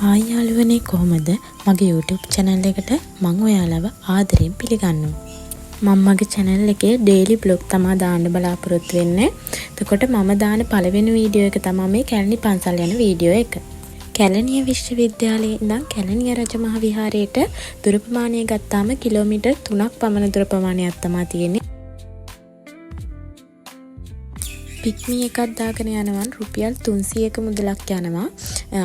Hi යාළුවනේ කොහමද? මගේ YouTube channel එකට මම ඔයාලව ආදරෙන් පිළිගන්නවා. මම මගේ channel එකේ daily vlog තමයි දාන්න බලාපොරොත්තු වෙන්නේ. එතකොට මම දාන පළවෙනි වීඩියෝ එක තමයි මේ කැලණි පන්සල් යන වීඩියෝ එක. කැලණිය විශ්වවිද්‍යාලයේ ඉඳන් කැලණිය රජමහ විහාරයට දුර ප්‍රමාණය ගත්තාම කිලෝමීටර් 3ක් පමණ දුර ප්‍රමාණයක් තමයි තියෙන්නේ. පික්මි එකක් දාගෙන යනවා රුපියල් 300ක මුදලක් යනවා.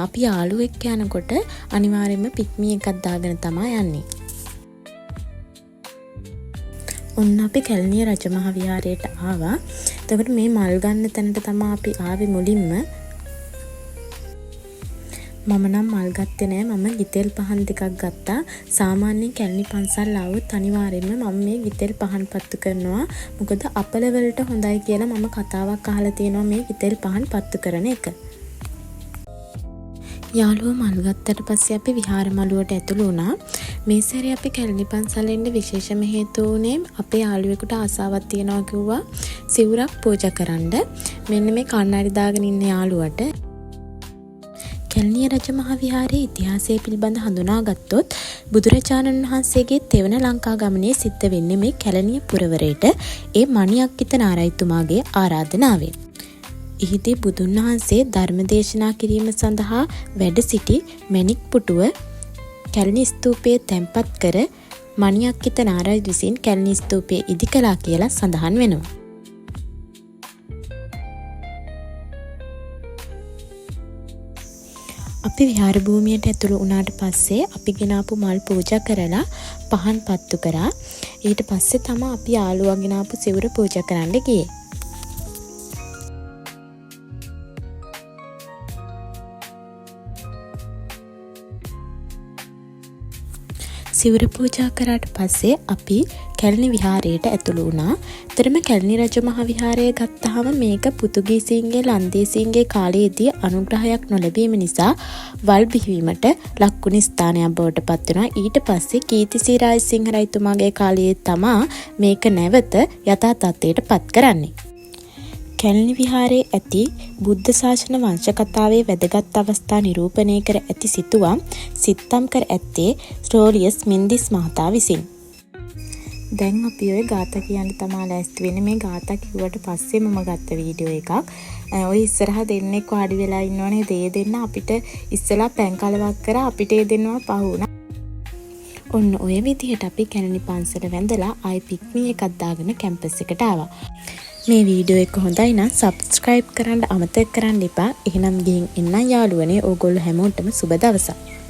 අපි යාළුවෙක් යනකොට අනිවාර්යයෙන්ම පික්මි එකක් දාගෙන තමයි යන්නේ. ඔන්න අපි කැලණිය රජමහ විහාරයට ආවා. එතකොට මේ මල් ගන්න තැනට තමයි අපි ආවේ මුලින්ම. මම නම් මල් ගත්තේ නෑ. මම ගිතෙල් පහන් දෙකක් ගත්තා. සාමාන්‍යයෙන් කැලණි පන්සල් ආවොත් අනිවාර්යයෙන්ම මම මේ ගිතෙල් පහන් පත්තු කරනවා. මොකද අපල වලට හොඳයි කියලා මම කතාවක් අහලා තියෙනවා මේ ගිතෙල් පහන් පත්තු කරන එක. යාළුවෝ මල් ගත්තට පස්සේ අපි විහාර මළුවට ඇතුළු වුණා. මේ සැරේ අපි කැලණි පන්සලෙන් එන්න විශේෂම හේතුව උනේ අපේ යාළුවෙකුට ආසාවක් තියනවා කිව්වා සිවුරක් පූජා කරන්න. මෙන්න මේ කණ්ණාඩි දාගෙන ඉන්න යාළුවට කැලණිය රජමහ විහාරයේ ඉතිහාසය පිළිබඳ හඳුනාගත්තොත් බුදුරජාණන් වහන්සේගේ තෙවන ලංකා ගමනේ සිද්ධ වෙන්නේ මේ කැලණිය පුරවරයට ඒ මණිඅක්කිත නාරයිතුමාගේ ආරාධනාවෙන්. එහිදී බුදුන් වහන්සේ ධර්ම දේශනා කිරීම සඳහා වැඩ සිටි මණික් පුටුව කැලණි ස්තූපයේ තැන්පත් කර මණිඅක්කිත නාරයි විසින් කැලණි ස්තූපයේ ඉදි කළා කියලා සඳහන් වෙනවා. අපි විහාර භූමියට ඇතුළු වුණාට පස්සේ අපි ගෙනාපු මල් පූජා කරලා පහන් පත්තු කරා. ඊට පස්සේ තමයි අපි යාළුවා ගෙනාපු සිවුර පූජා කරන්න ගියේ. සිවුර පූජා කරාට පස්සේ අපි කැලණි විහාරයට ඇතුළු වුණා. එතරම් කැලණි රජමහ විහාරය ගත්තාම මේක පුතුගීසීන්ගේ ලන්දේසීන්ගේ කාලයේදී අනුග්‍රහයක් නොලැබීම නිසා වල් බිහිවීමට ලක්වුණු ස්ථානයක් බවට පත් වෙනවා. ඊට පස්සේ කීර්තිසී රාජසිංහ රජතුමාගේ කාලයේ තමා මේක නැවත යථා තත්ත්වයට පත් කරන්නේ. කැලණි විහාරයේ ඇති බුද්ධ ශාසන වංශ කතාවේ වැදගත් අවස්ථා නිරූපණය කර ඇති සිතුවම් සිත්තම් කර ඇත්තේ ස්ටෝලියස් මින්දිස් මහතා විසින්. දැන් අපි ඔය ගාථා කියන්න තමයි ලෑස්ති වෙන්නේ. මේ ගාථා කිව්වට පස්සේ මම ගත්ත වීඩියෝ එකක්. ඔය ඉස්සරහ දෙන්නෙක් වාඩි වෙලා ඉන්නවනේ දේ දෙන්න අපිට ඉස්සලා පැන් කලවක් කරා අපිට ඒ දෙන්නවා පහ වුණා. ඔන්න ඔය විදිහට අපි කැලණි පන්සල වැඳලා ආයි පික්මි එකක් දාගෙන කැම්පස් එකට ආවා. මේ වීඩියෝ එක හොඳයි නම් subscribe කරන්න අමතක කරන්න එපා. එහෙනම් ගිහින් එන්න යාළුවනේ. ඕගොල්ලෝ හැමෝටම සුබ දවසක්.